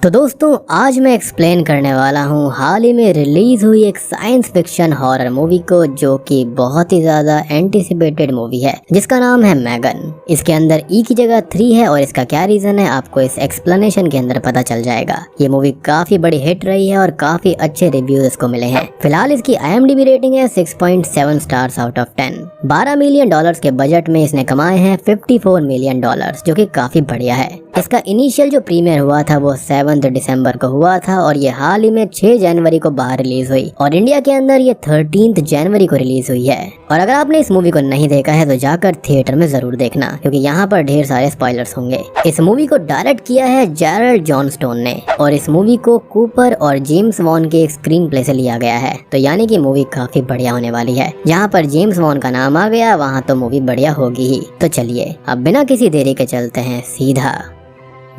तो दोस्तों आज मैं एक्सप्लेन करने वाला हूँ हाल ही में रिलीज हुई एक साइंस फिक्शन हॉरर मूवी को, जो कि बहुत ही ज्यादा एंटिसिपेटेड मूवी है जिसका नाम है मैगन। इसके अंदर ई की जगह 3 है और इसका क्या रीजन है आपको इस एक्सप्लेनेशन के अंदर पता चल जाएगा। ये मूवी काफी बड़ी हिट रही है और काफी अच्छे रिव्यूज इसको मिले हैं। फिलहाल इसकी IMDb रेटिंग है 6.7 स्टार्स आउट ऑफ 10। $12 मिलियन के बजट में इसने कमाए हैं $54 मिलियन, जो कि काफी बढ़िया है। इसका इनिशियल जो प्रीमियर हुआ था वो 7 दिसंबर को हुआ था और ये हाल ही में 6 जनवरी को बाहर रिलीज हुई और इंडिया के अंदर ये 13 जनवरी को रिलीज हुई है। और अगर आपने इस मूवी को नहीं देखा है तो जाकर थिएटर में जरूर देखना, क्योंकि यहाँ पर ढेर सारे स्पॉयलर्स होंगे। इस मूवी को डायरेक्ट किया है जेरल्ड जॉनस्टोन ने और इस मूवी को कूपर और जेम्स वॉन के एक स्क्रीन प्ले से लिया गया है। तो यानी कि मूवी काफी बढ़िया होने वाली है। जहाँ पर जेम्स वॉन का नाम आ गया वहाँ तो मूवी बढ़िया होगी ही। तो चलिए अब बिना किसी देरी के चलते हैं सीधा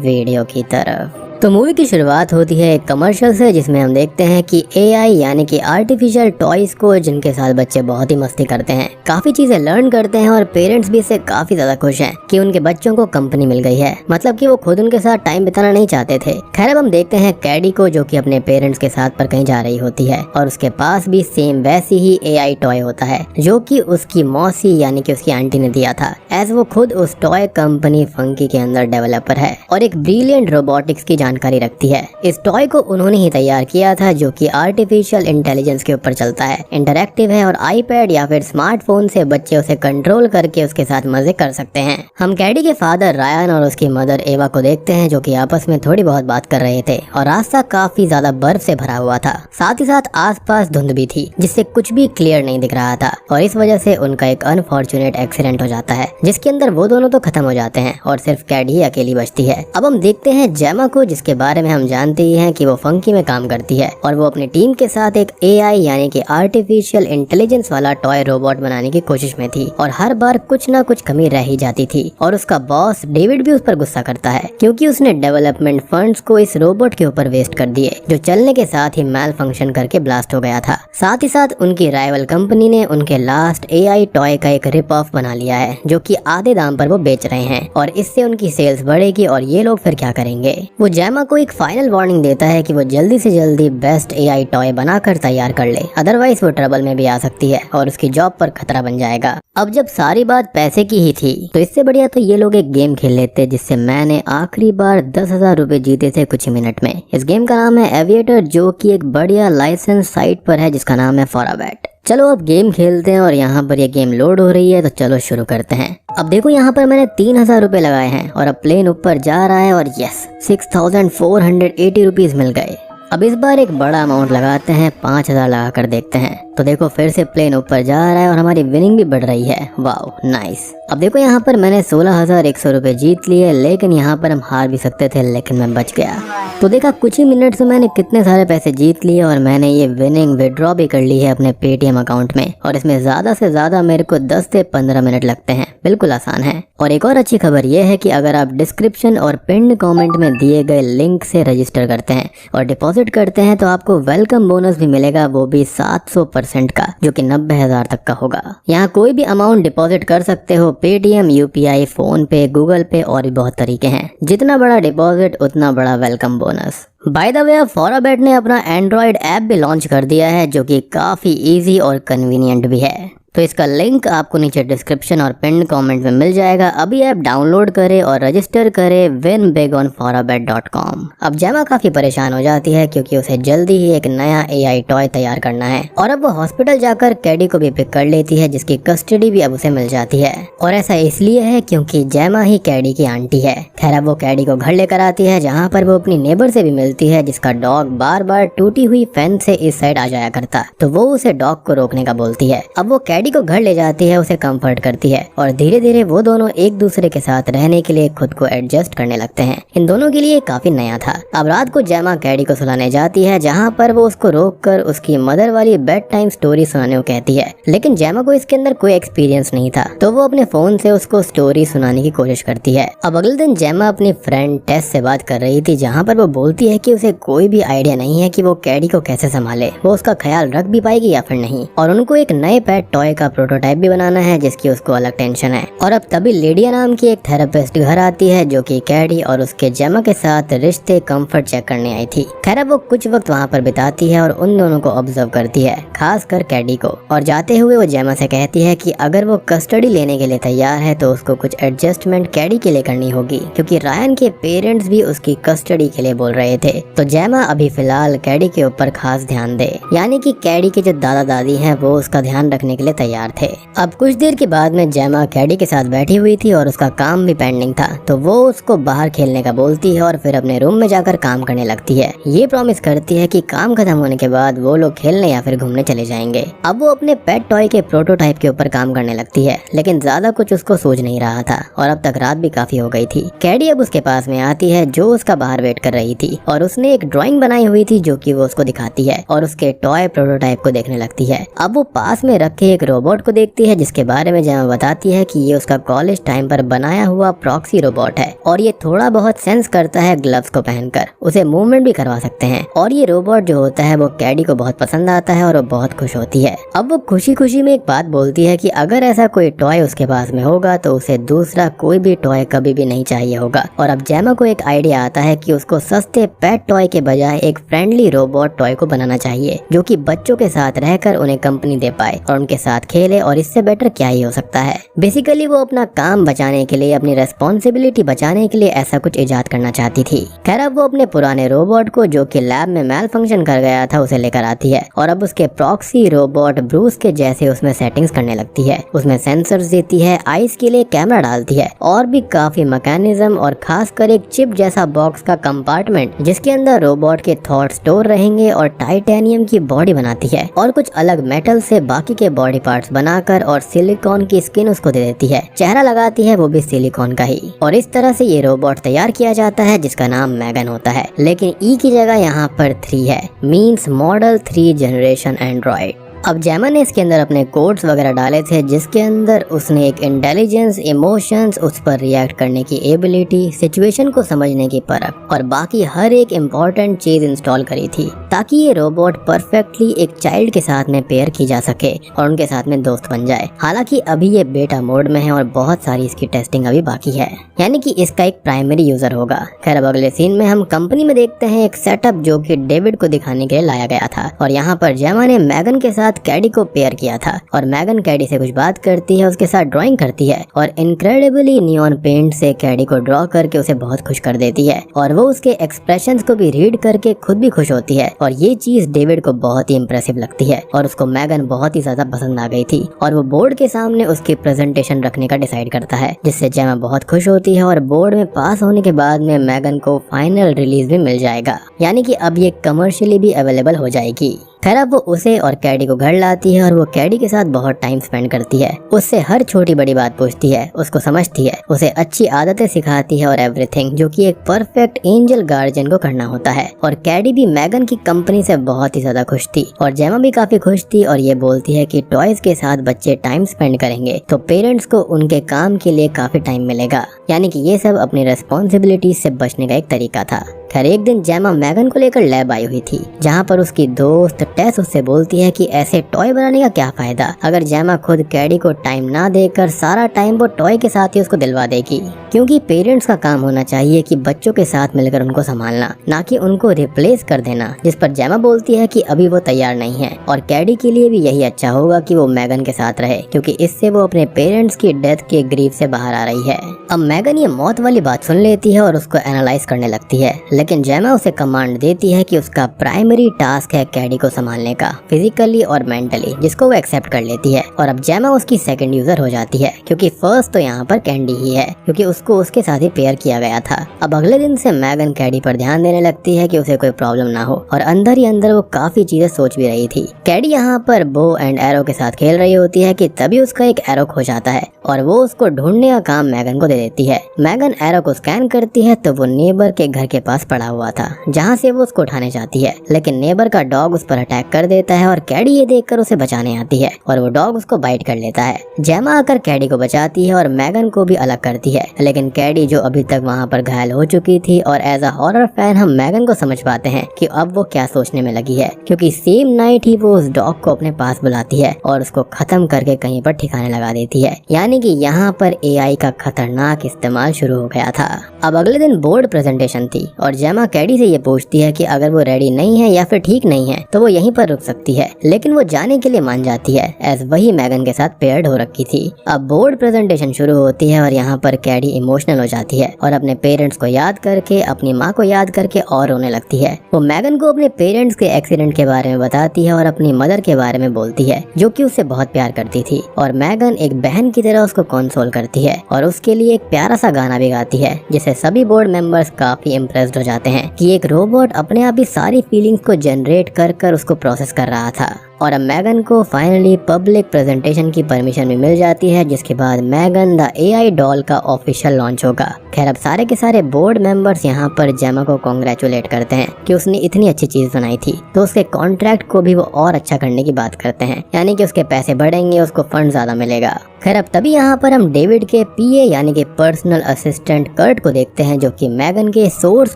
वीडियो की तरफ। तो मूवी की शुरुआत होती है एक कमर्शियल से, जिसमें हम देखते हैं कि AI यानी कि आर्टिफिशियल टॉयज को, जिनके साथ बच्चे बहुत ही मस्ती करते हैं, काफी चीजें लर्न करते हैं और पेरेंट्स भी इससे काफी ज्यादा खुश हैं कि उनके बच्चों को कंपनी मिल गई है। मतलब कि वो खुद उनके साथ टाइम बिताना नहीं चाहते थे। खैर अब हम देखते हैं कैडी को, जो कि अपने पेरेंट्स के साथ पर कहीं जा रही होती है और उसके पास भी सेम वैसी ही AI टॉय होता है, जो कि उसकी मौसी यानी कि उसकी आंटी ने दिया था, एज वो खुद उस टॉय कंपनी फंकी के अंदर डेवलपर है और एक ब्रिलियंट रोबोटिक्स की जानकारी रखती है। इस टॉय को उन्होंने ही तैयार किया था, जो कि आर्टिफिशियल इंटेलिजेंस के ऊपर चलता है, इंटरैक्टिव है और आईपैड या फिर स्मार्टफोन से बच्चे उसे कंट्रोल करके उसके साथ मजे कर सकते हैं। हम कैडी के फादर रायन और उसकी मदर एवा को देखते हैं, जो कि आपस में थोड़ी बहुत बात कर रहे थे और रास्ता काफी ज्यादा बर्फ से भरा हुआ था। साथ ही साथ आसपास धुंध भी थी, जिससे कुछ भी क्लियर नहीं दिख रहा था और इस वजह से उनका एक अनफॉर्चुनेट एक्सीडेंट हो जाता है, जिसके अंदर वो दोनों तो खत्म हो जाते हैं और सिर्फ कैडी ही अकेली बचती है। अब हम देखते हैं जेमा को, जिसके बारे में हम जानते ही हैं कि वो फंकी में काम करती है और वो अपनी टीम के साथ एक AI यानी कि आर्टिफिशियल इंटेलिजेंस वाला टॉय रोबोट बनाने की कोशिश में थी और हर बार कुछ ना कुछ कमी रह ही जाती थी। और उसका बॉस डेविड भी उस पर गुस्सा करता है, क्योंकि उसने डेवलपमेंट फंड्स को इस रोबोट के ऊपर वेस्ट कर दिए, जो चलने के साथ ही मैल फंक्शन करके ब्लास्ट हो गया था। साथ ही साथ उनकी राइवल कंपनी ने उनके लास्ट AI टॉय का एक रिप ऑफ बना लिया है, जो कि आधे दाम पर वो बेच रहे हैं और इससे उनकी सेल्स बढ़ेगी और ये लोग फिर क्या करेंगे। वो जेमा को एक फाइनल वार्निंग देता है कि वो जल्दी से जल्दी बेस्ट AI टॉय बनाकर तैयार कर ले, अदरवाइज वो ट्रबल में भी आ सकती है और उसकी जॉब पर खतरा बन जाएगा। अब जब सारी बात पैसे की ही थी तो इससे बढ़िया तो ये लोग एक गेम खेल लेते, जिससे मैंने आखिरी बार 10,000 रुपए जीते थे कुछ ही मिनट में। इस गेम का नाम है एविएटर, जो कि एक बढ़िया लाइसेंस साइट पर है जिसका नाम है फॉराबेट। चलो अब गेम खेलते हैं और यहाँ पर ये गेम लोड हो रही है, तो चलो शुरू करते हैं। अब देखो यहाँ पर मैंने 3,000 रुपए लगाए हैं और अब प्लेन ऊपर जा रहा है और यस 6,480 रुपीज मिल गए। अब इस बार एक बड़ा अमाउंट लगाते हैं, 5,000 लगा कर देखते हैं। तो देखो फिर से प्लेन ऊपर जा रहा है और हमारी विनिंग भी बढ़ रही है। Wow nice. अब देखो यहाँ पर मैंने 16,100 रुपए जीत लिए, लेकिन यहाँ पर हम हार भी सकते थे, लेकिन मैं बच गया। तो देखा कुछ ही मिनट से मैंने कितने सारे पैसे जीत लिए और मैंने ये विनिंग विड्रॉ भी कर ली है अपने पेटीएम अकाउंट में। और इसमें ज्यादा से ज्यादा मेरे को 10 से 15 मिनट लगते हैं, बिल्कुल आसान है। और एक और अच्छी खबर ये है कि अगर आप डिस्क्रिप्शन और पिन्ड कमेंट में दिए गए लिंक से रजिस्टर करते हैं और डिपॉजिट करते हैं तो आपको वेलकम बोनस भी मिलेगा, वो भी 700% का, जो कि 90,000 तक का होगा। यहाँ कोई भी अमाउंट डिपॉजिट कर सकते हो, पेटीएम, UPI, फोन पे, गूगल पे और भी बहुत तरीके हैं। जितना बड़ा डिपॉजिट उतना बड़ा welcome bonus. By the way अब फॉराबेट ने अपना एंड्रॉइड ऐप भी लॉन्च कर दिया है, जो कि काफी इजी और कन्वीनियंट भी है। तो इसका लिंक आपको नीचे डिस्क्रिप्शन और पिन कमेंट में मिल जाएगा। अभी ऐप डाउनलोड करें और रजिस्टर करें winbig-on-forabet.com। अब जेमा काफी परेशान हो जाती है, क्योंकि उसे जल्दी ही एक नया AI टॉय तैयार करना है और अब वो हॉस्पिटल जाकर कैडी को भी पिक कर लेती है, जिसकी कस्टडी भी अब उसे मिल जाती है। और ऐसा इसलिए है क्योंकि जेमा ही कैडी की आंटी है। खैर अब वो कैडी को घर लेकर आती है, जहाँ पर वो अपनी नेबर से भी मिलती है, जिसका डॉग बार बार टूटी हुई फेंस से इस साइड आ जाया करता, तो वो उसे डॉग को रोकने का बोलती है। अब वो कैडी को घर ले जाती है, उसे कंफर्ट करती है और धीरे धीरे वो दोनों एक दूसरे के साथ रहने के लिए खुद को एडजस्ट करने लगते हैं। इन दोनों के लिए काफी नया था। अब रात को जेमा कैडी को सुलाने जाती है, जहाँ पर वो उसको रोककर उसकी मदर वाली बेड टाइम स्टोरी सुनाने को कहती है, लेकिन जेमा को इसके अंदर कोई एक्सपीरियंस नहीं था, तो वो अपने फोन से उसको स्टोरी सुनाने की कोशिश करती है। अब अगले दिन जेमा अपनी फ्रेंड टेस से बात कर रही थी, जहाँ पर वो बोलती है कि उसे कोई भी आइडिया नहीं है कि वो कैडी को कैसे संभाले, वो उसका ख्याल रख भी पाएगी या फिर नहीं। और उनको एक नए पेट टॉय का प्रोटोटाइप भी बनाना है जिसकी उसको अलग टेंशन है। और अब तभी लेडिया नाम की एक थेरेपिस्ट घर आती है जो कि कैडी और उसके जेमा के साथ रिश्ते कंफर्ट चेक करने आई थी। खैर वो कुछ वक्त वहाँ पर बिताती है और उन दोनों को ऑब्जर्व करती है, खासकर कैडी को। और जाते हुए वो जेमा से कहती है कि अगर वो कस्टडी लेने के लिए तैयार है तो उसको कुछ एडजस्टमेंट कैडी के लिए करनी होगी, क्योंकि रायन के पेरेंट्स भी उसकी कस्टडी के लिए बोल रहे थे। तो जेमा अभी फिलहाल कैडी के ऊपर खास ध्यान दे, यानी कि कैडी के जो दादा दादी हैं वो उसका ध्यान रखने के लिए तैयार थे। अब कुछ देर के बाद में जेमा कैडी के साथ बैठी हुई थी और उसका काम भी पेंडिंग था, तो वो उसको बाहर खेलने का बोलती है और फिर अपने रूम में जाकर काम करने लगती है। ये प्रॉमिस करती है कि काम खत्म होने के बाद वो लोग खेलने या फिर घूमने चले जाएंगे। अब वो अपने पेट टॉय के प्रोटोटाइप के ऊपर काम करने लगती है, लेकिन ज्यादा कुछ उसको सूझ नहीं रहा था और अब तक रात भी काफी हो गई थी। कैडी अब उसके पास में आती है जो उसका बाहर वेट कर रही थी और उसने एक ड्राइंग बनाई हुई थी जो कि वो उसको दिखाती है और उसके टॉय प्रोटोटाइप को देखने लगती है। अब वो पास में रखे एक रोबोट को देखती है जिसके बारे में जेमा बताती है कि ये उसका कॉलेज टाइम पर बनाया हुआ प्रॉक्सी रोबोट है और ये थोड़ा बहुत सेंस करता है ग्लव्स को पहनकर, उसे मूवमेंट भी करवा सकते हैं। और ये रोबोट जो होता है वो कैडी को बहुत पसंद आता है और वो बहुत खुश होती है। अब वो खुशी खुशी में एक बात बोलती है कि अगर ऐसा कोई टॉय उसके पास में होगा तो उसे दूसरा कोई भी टॉय कभी भी नहीं चाहिए होगा। और अब जेमा को एक आइडिया आता है कि उसको सस्ते पेट टॉय के बजाय एक फ्रेंडली रोबोट टॉय को बनाना चाहिए जो कि बच्चों के साथ रहकर उन्हें कंपनी दे पाए और उनके साथ खेले, और इससे बेटर क्या ही हो सकता है। बेसिकली वो अपना काम बचाने के लिए, अपनी रेस्पॉन्सिबिलिटी बचाने के लिए ऐसा कुछ इजाद करना चाहती थी। खैर अब वो अपने पुराने रोबोट को जो कि लैब में मैल फंक्शन कर गया था उसे लेकर आती है और अब उसके प्रॉक्सी रोबोट ब्रूस के जैसे उसमें सेटिंग्स करने लगती है। उसमें सेंसर्स देती है, आइस के लिए कैमरा डालती है और भी काफी मैकेनिज्म, और खासकर एक चिप जैसा बॉक्स का कंपार्टमेंट जिसके अंदर रोबोट के थॉट स्टोर रहेंगे, और टाइटेनियम की बॉडी बनाती है और कुछ अलग मेटल से बाकी के बॉडी पार्ट्स बनाकर और सिलिकॉन की स्किन उसको दे देती है। चेहरा लगाती है वो भी सिलिकॉन का ही, और इस तरह से ये रोबोट तैयार किया जाता है जिसका नाम मैगन होता है। लेकिन ई की जगह यहाँ पर 3 है, मीन्स मॉडल 3 जनरेशन एंड्रॉइड। अब जेमा ने इसके अंदर अपने कोड्स वगैरह डाले थे जिसके अंदर उसने एक इंटेलिजेंस, इमोशंस, उस पर रिएक्ट करने की एबिलिटी, सिचुएशन को समझने की परख और बाकी हर एक इम्पोर्टेंट चीज इंस्टॉल करी थी ताकि ये रोबोट परफेक्टली एक चाइल्ड के साथ में पेयर की जा सके और उनके साथ में दोस्त बन जाए। हालांकि अभी ये बेटा मोड में है और बहुत सारी इसकी टेस्टिंग अभी बाकी है, यानी कि इसका एक प्राइमरी यूजर होगा। खैर अब अगले सीन में हम कंपनी में देखते हैं एक सेटअप जो कि डेविड को दिखाने के लिए लाया गया था, और यहाँ पर जेमा ने मैगन के साथ कैडी को पेयर किया था और मैगन कैडी से कुछ बात करती है, उसके साथ ड्राइंग करती है और इनक्रेडिबली नियॉन पेंट से कैडी को ड्रॉ करके उसे बहुत खुश कर देती है और वो उसके एक्सप्रेशंस को भी रीड करके खुद भी खुश होती है। और ये चीज डेविड को बहुत ही इंप्रेसिव लगती है और उसको मैगन बहुत ही ज्यादा पसंद आ गई थी और वो बोर्ड के सामने उसकी प्रेजेंटेशन रखने का डिसाइड करता है, जिससे जेमा बहुत खुश होती है। और बोर्ड में पास होने के बाद में मैगन को फाइनल रिलीज भी मिल जाएगा, यानी कि अब ये कमर्शियली भी अवेलेबल हो जाएगी। खैर अब वो उसे और कैडी को घर लाती है और वो कैडी के साथ बहुत टाइम स्पेंड करती है, उससे हर छोटी बड़ी बात पूछती है, उसको समझती है, उसे अच्छी आदतें सिखाती है और एवरीथिंग, जो कि एक परफेक्ट एंजल गार्जियन को करना होता है। और कैडी भी मैगन की कंपनी से बहुत ही ज्यादा खुश थी और जेमा भी काफी खुश थी और ये बोलती है कि टॉयज के साथ बच्चे टाइम स्पेंड करेंगे तो पेरेंट्स को उनके काम के लिए काफी टाइम मिलेगा, यानी कि ये सब अपनी रेस्पॉन्सिबिलिटी से बचने का एक तरीका था। खैर एक दिन जेमा मैगन को लेकर लैब आई हुई थी जहाँ पर उसकी दोस्त टेस उससे बोलती है कि ऐसे टॉय बनाने का क्या फायदा अगर जेमा खुद कैडी को टाइम ना देकर सारा टाइम वो टॉय के साथ ही उसको दिलवा देगी, क्योंकि पेरेंट्स का काम होना चाहिए कि बच्चों के साथ मिलकर उनको संभालना, ना कि उनको रिप्लेस कर देना। जिस पर जेमा बोलती है कि अभी वो तैयार नहीं है और कैडी के लिए भी यही अच्छा होगा कि वो मैगन के साथ रहे, क्योंकि इससे वो अपने पेरेंट्स की डेथ के ग्रीफ से बाहर आ रही है। अब मैगन ये मौत वाली बात सुन लेती है और उसको एनालाइज करने लगती है, लेकिन जेमा उसे कमांड देती है कि उसका प्राइमरी टास्क है कैडी को संभालने का, फिजिकली और मेंटली, जिसको वो एक्सेप्ट कर लेती है। और अब जेमा उसकी सेकंड यूजर हो जाती है, क्योंकि फर्स्ट तो यहाँ पर कैंडी ही है, क्योंकि उसको उसके साथ ही पेयर किया गया था। अब अगले दिन से मैगन कैडी पर ध्यान देने लगती है कि उसे कोई प्रॉब्लम ना हो, और अंदर ही अंदर वो काफी चीजें सोच भी रही थी। कैडी यहाँ पर बो एंड एरो के साथ खेल रही होती है कि तभी उसका एक एरो खो जाता है और वो उसको ढूंढने का काम मैगन को दे देती है। मैगन एरो को स्कैन करती है तो वो नेबर के घर के पास पड़ा हुआ था जहाँ से वो उसको उठाने जाती है, लेकिन नेबर का डॉग उस पर अटैक कर देता है और कैडी ये देखकर उसे बचाने आती है और वो डॉग उसको बाइट कर लेता है। जेमा आकर कैडी को बचाती है और मैगन को भी अलग करती है, लेकिन कैडी जो अभी तक वहाँ पर घायल हो चुकी थी, और एज अ हॉरर फैन हम मैगन को समझ पाते हैं कि अब वो क्या सोचने में लगी है, क्योंकि सेम नाइट ही वो उस डॉग को अपने पास बुलाती है और उसको खत्म करके कहीं पर ठिकाने लगा देती है। यानी कि यहाँ पर एआई का खतरनाक इस्तेमाल शुरू हो गया था। अब अगले दिन बोर्ड प्रेजेंटेशन थी और जेमा कैडी से ये पूछती है कि अगर वो रेडी नहीं है या फिर ठीक नहीं है तो वो यहीं पर रुक सकती है, लेकिन वो जाने के लिए मान जाती है एज वही मैगन के साथ पेयर्ड हो रखी थी। अब बोर्ड प्रेजेंटेशन शुरू होती है और यहाँ पर कैडी इमोशनल हो जाती है और अपने पेरेंट्स को याद करके, अपनी माँ को याद करके और रोने लगती है। वो मैगन को अपने पेरेंट्स के एक्सीडेंट के बारे में बताती है और अपनी मदर के बारे में बोलती है जो कि उससे बहुत प्यार करती थी, और मैगन एक बहन की तरह उसको कंसोल करती है और उसके लिए एक प्यारा सा गाना भी गाती है, जिससे सभी बोर्ड मेंबर्स काफी इम्प्रेस्ड हो जाते हैं कि एक रोबोट अपने आप ही सारी फीलिंग्स को जनरेट कर उसको प्रोसेस कर रहा था। और अब मैगन को फाइनली पब्लिक प्रेजेंटेशन की परमिशन भी मिल जाती है, जिसके बाद मैगन द एआई डॉल का ऑफिशियल लॉन्च होगा। खैर अब सारे के सारे बोर्ड मेंबर्स यहाँ पर जेमा को कॉन्ग्रेचुलेट करते हैं कि उसने इतनी अच्छी चीज बनाई थी, तो उसके कॉन्ट्रैक्ट को भी वो और अच्छा करने की बात करते हैं, यानी कि उसके पैसे बढ़ेंगे, उसको फंड ज्यादा मिलेगा। खैर अब तभी यहाँ पर हम डेविड के पीए यानी कि पर्सनल असिस्टेंट कर्ट को देखते हैं, जो कि मैगन के सोर्स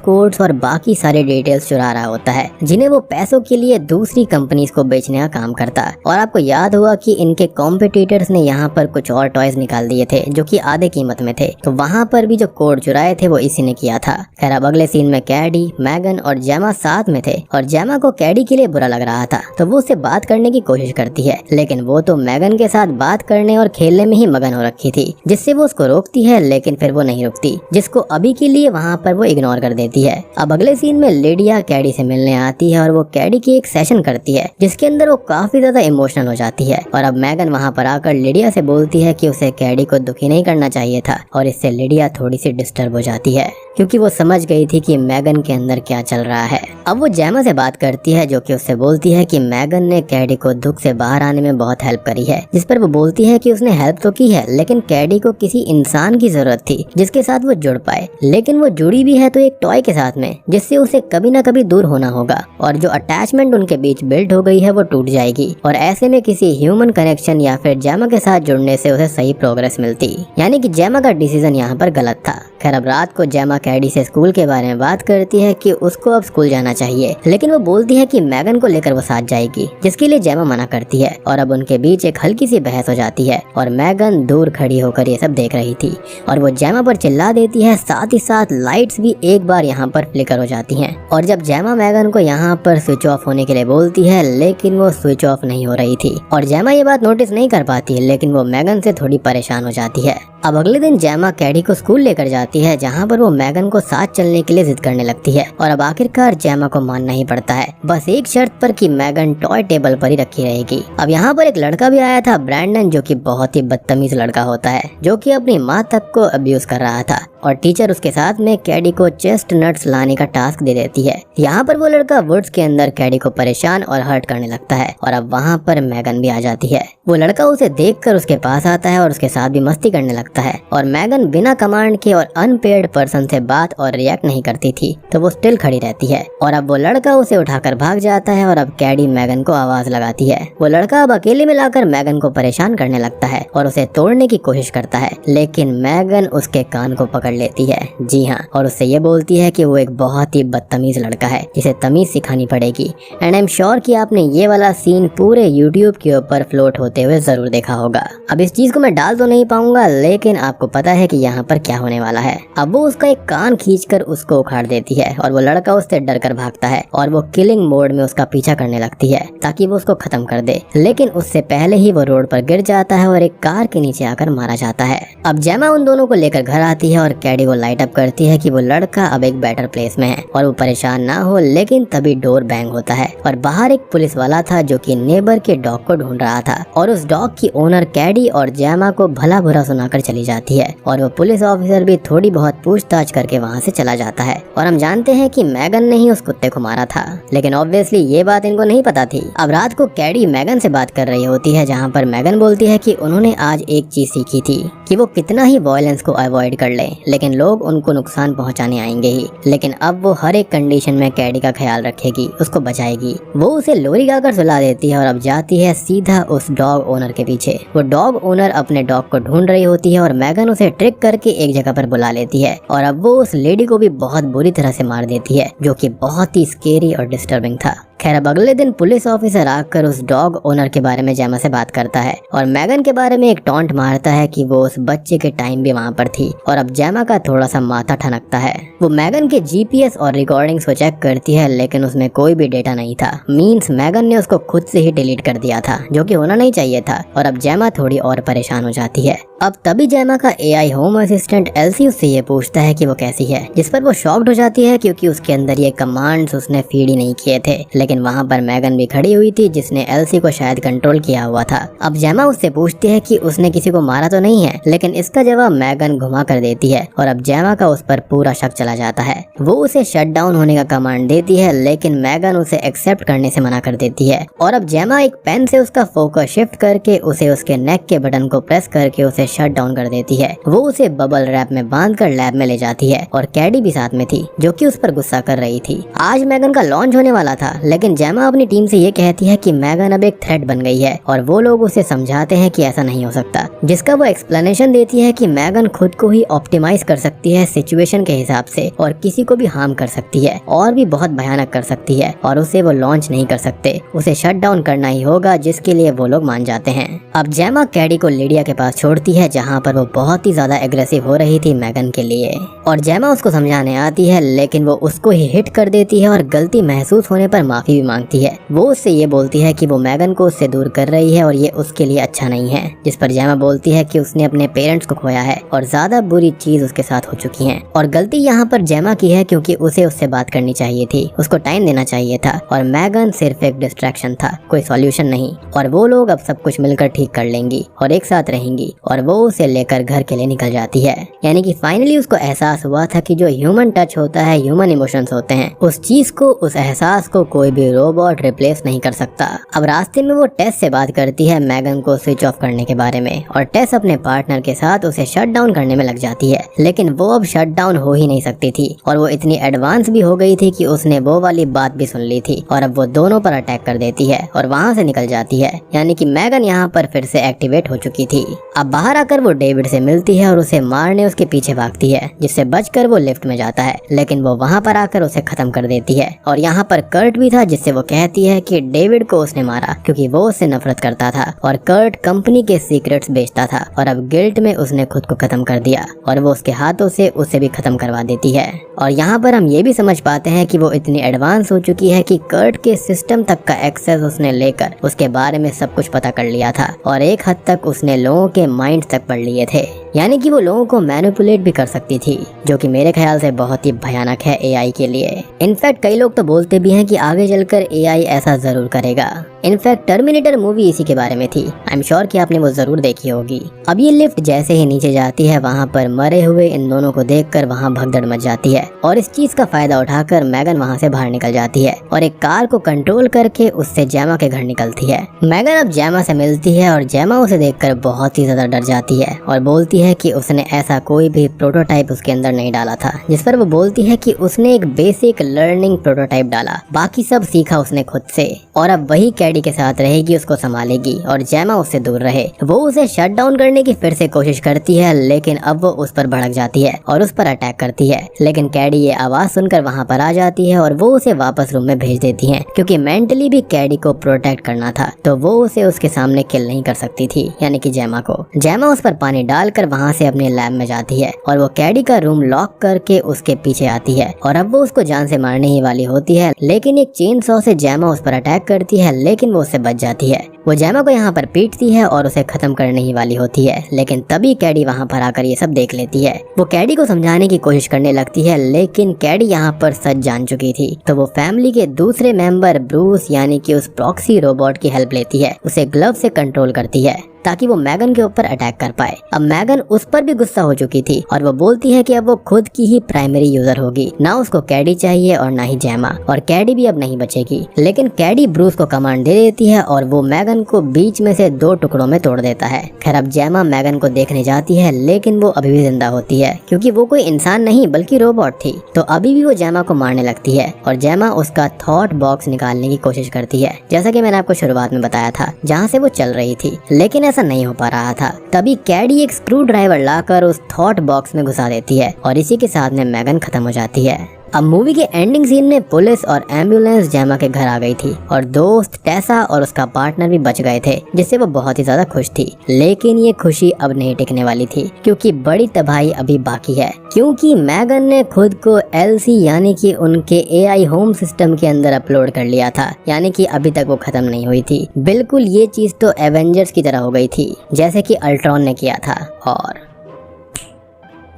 कोड्स और बाकी सारे डिटेल्स चुरा रहा होता है, जिन्हें वो पैसों के लिए दूसरी कंपनीज को बेचने का काम करता है। और आपको याद होगा कि इनके कॉम्पिटिटर्स ने यहाँ पर कुछ और टॉयज निकाल दिए थे जो कि आधे कीमत में थे, तो वहाँ पर भी जो कोड चुराए थे वो इसी ने किया था। खैर अब अगले सीन में कैडी, मैगन और जेमा साथ में थे और जेमा को कैडी के लिए बुरा लग रहा था, तो वो उससे बात करने की कोशिश करती है, लेकिन वो तो मैगन के साथ बात करने और खेलने में ही मगन हो रखी थी, जिससे वो उसको रोकती है, लेकिन फिर वो नहीं रुकती, जिसको अभी के लिए वहाँ पर वो इग्नोर कर देती है। अब अगले सीन में लिडिया कैडी से मिलने आती है और वो कैडी की एक सेशन करती है, जिसके अंदर वो काफी ज्यादा इमोशनल हो जाती है। और अब मैगन वहाँ पर आकर लिडिया से बोलती है कि उसे कैडी को दुखी नहीं करना चाहिए था, और इससे लिडिया थोड़ी सी डिस्टर्ब हो जाती है, क्योंकि वो समझ गई थी कि मैगन के अंदर क्या चल रहा है। अब वो जेमा से बात करती है, जो कि उससे बोलती है कि मैगन ने कैडी को दुख से बाहर आने में बहुत हेल्प करी है, जिस पर वो बोलती है कि उसने हेल्प तो की है, लेकिन कैडी को किसी इंसान की जरूरत थी जिसके साथ वो जुड़ पाए, लेकिन वो जुड़ी भी है तो एक टॉय के साथ में, जिससे उसे कभी ना कभी दूर होना होगा, और जो अटैचमेंट उनके बीच बिल्ड हो गई है वो टूट जाएगी, और ऐसे में किसी ह्यूमन कनेक्शन या फिर जेमा के साथ जुड़ने से उसे सही प्रोग्रेस मिलती, यानी कि जेमा का डिसीजन यहाँ पर गलत था। खैर अब रात को जेमा कैडी से स्कूल के बारे में बात करती है कि उसको अब स्कूल जाना चाहिए, लेकिन वो बोलती है कि मैगन को लेकर वो साथ जाएगी, जिसके लिए जेमा मना करती है, और अब उनके बीच एक हल्की सी बहस हो जाती है, और मैगन दूर खड़ी होकर ये सब देख रही थी, और वो जेमा पर चिल्ला देती है, साथ ही साथ लाइट्स भी एक बार यहाँ पर फ्लिकर हो जाती हैं। और जब जेमा मैगन को यहाँ पर स्विच ऑफ होने के लिए बोलती है, लेकिन वो स्विच ऑफ नहीं हो रही थी, और जेमा ये बात नोटिस नहीं कर पाती है, लेकिन वो मैगन से थोड़ी परेशान हो जाती है। अब अगले दिन जेमा कैडी को स्कूल लेकर जाती है, जहाँ पर वो मैगन को साथ चलने के लिए जिद करने लगती है, और अब आखिरकार जेमा को मानना ही पड़ता है, बस एक शर्त पर कि मैगन टॉय टेबल पर ही रखी रहेगी। अब यहाँ पर एक लड़का भी आया था, ब्रैंडन, जो कि बहुत ही बदतमीज लड़का होता है, जो कि अपनी माँ तक को अब्यूज कर रहा था, और टीचर उसके साथ में कैडी को चेस्ट नट्स लाने का टास्क दे देती है। यहाँ पर वो लड़का वुड्स के अंदर कैडी को परेशान और हर्ट करने लगता है, और अब वहाँ पर मैगन भी आ जाती है। वो लड़का उसे देखकर उसके पास आता है और उसके साथ भी मस्ती करने लगता है, और मैगन बिना कमांड के और अनपेड पर्सन से बात और रिएक्ट नहीं करती थी, तो वो स्टिल खड़ी रहती है, और अब वो लड़का उसे उठाकर भाग जाता है, और अब कैडी मैगन को आवाज लगाती है। वो लड़का अब अकेले में लाकर मैगन को परेशान करने लगता है और उसे तोड़ने की कोशिश करता है, लेकिन मैगन उसके कान को पकड़ लेती है, जी हाँ, और उससे ये बोलती है कि वो एक बहुत ही बदतमीज लड़का है, जिसे तमीज सिखानी पड़ेगी। एंड आई एम श्योर कि आपने ये वाला सीन पूरे यूट्यूब के ऊपर फ्लोट होते हुए जरूर देखा होगा। अब इस चीज को मैं डाल तो नहीं पाऊंगा, लेकिन आपको पता है कि यहाँ पर क्या होने वाला है। अब वो उसका एक कान खींचकर उसको उखाड़ देती है, और वो लड़का उससे डर कर भागता है, और वो किलिंग मोड में उसका पीछा करने लगती है ताकि वो उसको खत्म कर दे, लेकिन उससे पहले ही वो रोड पर गिर जाता है और एक कार के नीचे आकर मारा जाता है। अब जेमा उन दोनों को लेकर घर आती है और कैडी को लाइट अप करती है कि वो लड़का अब एक बेटर प्लेस में है और वो परेशान ना हो, लेकिन तभी डोर बैंग होता है और बाहर एक पुलिस वाला था जो कि नेबर के डॉग को ढूंढ रहा था, और उस डॉग की ओनर कैडी और जेमा को भला बुरा सुनाकर चली जाती है, और वो पुलिस ऑफिसर भी थोड़ी बहुत पूछताछ करके वहाँ से चला जाता है। और हम जानते हैं कि मैगन ने ही उस कुत्ते को मारा था, लेकिन ऑब्वियसली ये बात इनको नहीं पता थी। अब रात को कैडी मैगन से बात कर रही होती है, जहाँ पर मैगन बोलती है कि उन्होंने आज एक चीज सीखी थी कि वो कितना ही वायलेंस को अवॉइड कर ले, लेकिन लोग उनको नुकसान पहुंचाने आएंगे ही। लेकिन अब वो हर एक कंडीशन में कैडी का ख्याल रखेगी, उसको बचाएगी। वो उसे लोरी गाकर सुला देती है और अब जाती है सीधा उस डॉग ओनर के पीछे। वो डॉग ओनर अपने डॉग को ढूंढ रही होती है और मैगन उसे ट्रिक करके एक जगह पर बुला लेती है और अब वो उस लेडी को भी बहुत बुरी तरह से मार देती है, जो कि बहुत ही स्केरी और डिस्टर्बिंग था। खैर अब अगले दिन पुलिस ऑफिसर आकर उस डॉग ओनर के बारे में जेमा से बात करता है और मैगन के बारे में एक टॉन्ट मारता है कि वो उस बच्चे के टाइम भी वहाँ पर थी और अब जेमा का थोड़ा सा माथा ठनकता है। वो मैगन के जीपीएस और रिकॉर्डिंग्स को चेक करती है, लेकिन उसमें कोई भी डेटा नहीं था। मींस मैगन ने उसको खुद से ही डिलीट कर दिया था, जो कि होना नहीं चाहिए था। और अब जेमा थोड़ी और परेशान हो जाती है। अब तभी जेमा का एआई होम असिस्टेंट एल्सी उससे ये पूछता है कि वो कैसी है, जिस पर वो शॉक्ड हो जाती है क्योंकि उसके अंदर ये कमांड्स उसने फीड ही नहीं किए थे। लेकिन वहाँ पर मैगन भी खड़ी हुई थी, जिसने एल्सी को शायद कंट्रोल किया हुआ था। अब जेमा उससे पूछती है कि उसने किसी को मारा तो नहीं है, लेकिन इसका जवाब मैगन घुमा कर देती है और अब जेमा का उस पर पूरा शक चला जाता है। वो उसे शट डाउन होने का कमांड देती है, लेकिन मैगन उसे एक्सेप्ट करने से मना कर देती है और अब जेमा एक पेन से उसका फोकस शिफ्ट करके उसे उसके नेक के बटन को प्रेस करके उसे शट डाउन कर देती है। वो उसे बबल रैप में बांधकर लैब में ले जाती है और कैडी भी साथ में थी, जो कि उस पर गुस्सा कर रही थी। आज मैगन का लॉन्च होने वाला था, लेकिन जेमा अपनी टीम से ये कहती है कि मैगन अब एक थ्रेट बन गई है और वो लोग उसे समझाते हैं कि ऐसा नहीं हो सकता, जिसका वो एक्सप्लेनेशन देती है कि मैगन खुद को ही ऑप्टिमाइज कर सकती है सिचुएशन के हिसाब से और किसी को भी हार्म कर सकती है और भी बहुत भयानक कर सकती है और उसे वो लॉन्च नहीं कर सकते। उसे शट डाउन करना ही होगा, जिसके लिए वो लोग मान जाते हैं। अब जेमा कैडी को लिडिया के पास छोड़ती है, जहाँ पर वो बहुत ही ज्यादा एग्रेसिव हो रही थी मैगन के लिए और जेमा उसको समझाने आती है, लेकिन वो उसको ही हिट कर देती है और गलती महसूस होने पर माफी भी मांगती है। वो उससे ये बोलती है कि वो मैगन को उससे दूर कर रही है और ये उसके लिए अच्छा नहीं है, जिस पर जेमा बोलती है कि उसने अपने पेरेंट्स को खोया है और ज्यादा बुरी चीज उसके साथ हो चुकी है और गलती यहाँ पर जेमा की है क्योंकि उसे उससे बात करनी चाहिए थी, उसको टाइम देना चाहिए था और मैगन सिर्फ एक डिस्ट्रैक्शन था, कोई सॉल्यूशन नहीं। और वो लोग अब सब कुछ मिलकर ठीक कर लेंगी और एक साथ रहेंगी और वो उसे लेकर घर के लिए निकल जाती है। यानी कि फाइनली उसको एहसास हुआ था कि जो ह्यूमन टच होता है, ह्यूमन इमोशंस होते हैं, उस चीज को, उस एहसास को कोई भी रोबोट रिप्लेस नहीं कर सकता। अब रास्ते में वो टेस से बात करती है मैगन को स्विच ऑफ करने के बारे में और टेस अपने पार्टनर के साथ उसे शट डाउन करने में लग जाती है, लेकिन वो अब शट डाउन हो ही नहीं सकती थी और वो इतनी एडवांस भी हो गई थी कि उसने वो वाली बात भी सुन ली थी और अब वो दोनों पर अटैक कर देती है और वहाँ से निकल जाती है। यानी कि मैगन यहाँ पर फिर से एक्टिवेट हो चुकी थी। अब बाहर आकर वो डेविड से मिलती है और उसे मारने उसके पीछे भागती है, जिससे बचकर वो लिफ्ट में जाता है, लेकिन वो वहाँ पर आकर उसे खत्म कर देती है। और यहाँ पर कर्ट भी था, जिससे वो कहती है कि डेविड को उसने मारा क्योंकि वो उससे नफरत करता था और कर्ट कंपनी के सीक्रेट्स बेचता था और अब गिल्ट में उसने खुद को खत्म कर दिया और वो उसके हाथों से उसे भी खत्म करवा देती है। और यहाँ पर हम ये भी समझ पाते हैं कि वो इतनी एडवांस हो चुकी है कि कर्ट के सिस्टम तक का एक्सेस उसने लेकर उसके बारे में सब कुछ पता कर लिया था और एक हद तक उसने लोगों के माइंड तक पढ़ लिए थे। यानी कि वो लोगों को मैनिपुलेट भी कर सकती थी, जो कि मेरे ख्याल से बहुत ही भयानक है एआई के लिए। इनफैक्ट कई लोग तो बोलते भी हैं कि आगे चलकर एआई ऐसा जरूर करेगा। इनफैक्ट टर्मिनेटर मूवी इसी के बारे में थी। आई एम श्योर कि आपने वो जरूर देखी होगी। अब ये लिफ्ट जैसे ही नीचे जाती है, वहाँ पर मरे हुए इन दोनों को देखकर वहाँ भगदड़ मच जाती है और इस चीज का फायदा उठाकर मैगन वहाँ से बाहर निकल जाती है और एक कार को कंट्रोल करके उससे जेमा के घर निकलती है। मैगन अब जेमा से मिलती है और जेमा उसे देखकर बहुत ही ज्यादा डर जाती है और बोलती है कि उसने ऐसा कोई भी प्रोटोटाइप उसके अंदर नहीं डाला था, जिस पर वो बोलती है कि उसने एक बेसिक लर्निंग प्रोटोटाइप डाला, बाकी सब सीखा उसने खुद से और अब वही कैडी के साथ रहेगी, उसको संभालेगी और जेमा उससे दूर रहे। वो उसे शट डाउन करने की फिर से कोशिश करती है, लेकिन अब वो उस पर भड़क जाती है और उस पर अटैक करती है, लेकिन कैडी ये आवाज सुनकर वहाँ पर आ जाती है और वो उसे वापस रूम में भेज देती है क्योंकि मेंटली भी कैडी को प्रोटेक्ट करना था, तो वो उसे उसके सामने किल नहीं कर सकती थी, यानी कि जेमा को। जेमा उस पर पानी डालकर वहाँ से अपने लैब में जाती है और वो कैडी का रूम लॉक करके उसके पीछे आती है और अब वो उसको जान से मारने ही वाली होती है, लेकिन एक चेन सॉ से जेमा उस पर अटैक करती है, लेकिन वो उससे बच जाती है। वो जेमा को यहाँ पर पीटती है और उसे खत्म करने ही वाली होती है, लेकिन तभी कैडी वहाँ पर आकर ये सब देख लेती है। वो कैडी को समझाने की कोशिश करने लगती है, लेकिन कैडी यहाँ पर सच जान चुकी थी, तो वो फैमिली के दूसरे मेंबर ब्रूस यानी कि उस प्रॉक्सी रोबोट की हेल्प लेती है, उसे ग्लव से कंट्रोल करती है ताकि वो मैगन के ऊपर अटैक कर पाए। अब मैगन उस पर भी गुस्सा हो चुकी थी और वो बोलती है कि अब वो खुद की ही प्राइमरी यूजर होगी, ना उसको कैडी चाहिए और ना ही जेमा, और कैडी भी अब नहीं बचेगी। लेकिन कैडी ब्रूस को कमांड दे देती है और वो मैगन को बीच में से 2 टुकड़ों में तोड़ देता है। खैर अब जेमा मैगन को देखने जाती है, लेकिन वो अभी भी जिंदा होती है क्योंकि वो कोई इंसान नहीं बल्कि रोबोट थी। तो अभी भी वो जेमा को मारने लगती है और जेमा उसका थॉट बॉक्स निकालने की कोशिश करती है, जैसा कि मैंने आपको शुरुआत में बताया था, जहाँ से वो चल रही थी। लेकिन ऐसा नहीं हो पा रहा था। तभी कैडी एक स्क्रू ड्राइवर लाकर उस थॉट बॉक्स में घुसा देती है और इसी के साथ में मैगन खत्म हो जाती है। अब मूवी के एंडिंग सीन में पुलिस और एम्बुलेंस जेमा के घर आ गई थी और दोस्त टेसा और उसका पार्टनर भी बच गए थे, जिससे वो बहुत ही ज्यादा खुश थी। लेकिन ये खुशी अब नहीं टिकने वाली थी क्योंकि बड़ी तबाही अभी बाकी है, क्योंकि मैगन ने खुद को एलसी यानी कि उनके एआई होम सिस्टम के अंदर अपलोड कर लिया था, यानी कि अभी तक वो खत्म नहीं हुई थी। बिल्कुल ये चीज तो एवेंजर्स की तरह हो गई थी, जैसे कि अल्ट्रॉन ने किया था। और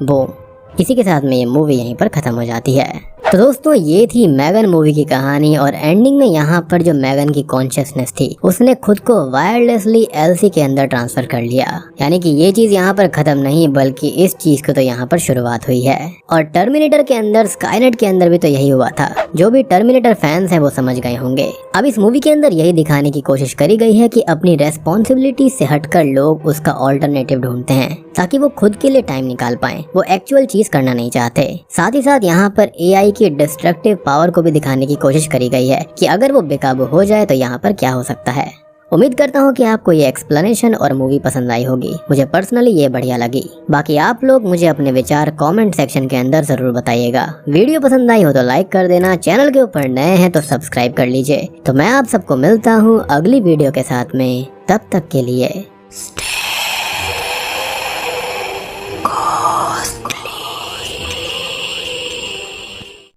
बूम, इसी के साथ में ये मूवी यहीं पर खत्म हो जाती है। तो दोस्तों ये थी मैगन मूवी की कहानी और एंडिंग में यहाँ पर जो मैगन की कॉन्शियसनेस थी उसने खुद को वायरलेसली एलसी के अंदर ट्रांसफर कर लिया, यानी कि ये चीज यहाँ पर खत्म नहीं बल्कि इस चीज को तो यहाँ पर शुरुआत हुई है। और टर्मिनेटर के अंदर, स्काईनेट के अंदर भी तो यही हुआ था। जो भी टर्मिनेटर फैंस हैं वो समझ गए होंगे। अब इस मूवी के अंदर यही दिखाने की कोशिश करी गई है कि अपनी रेस्पॉन्सिबिलिटी से हटकर लोग उसका ऑल्टरनेटिव ढूंढते हैं ताकि वो खुद के लिए टाइम निकाल पाए, वो एक्चुअल चीज करना नहीं चाहते। साथ ही साथ यहाँ पर एआई की डिस्ट्रक्टिव पावर को भी दिखाने की कोशिश करी गई है कि अगर वो बेकाबू हो जाए तो यहाँ पर क्या हो सकता है। उम्मीद करता हूँ कि आपको ये एक्सप्लेनेशन और मूवी पसंद आई होगी। मुझे पर्सनली ये बढ़िया लगी। बाकी आप लोग मुझे अपने विचार कमेंट सेक्शन के अंदर जरूर बताइएगा। वीडियो पसंद आई हो तो लाइक कर देना, चैनल के ऊपर नए हैं तो सब्सक्राइब कर लीजिए। तो मैं आप सबको मिलता हूँ अगली वीडियो के साथ में, तब तक के लिए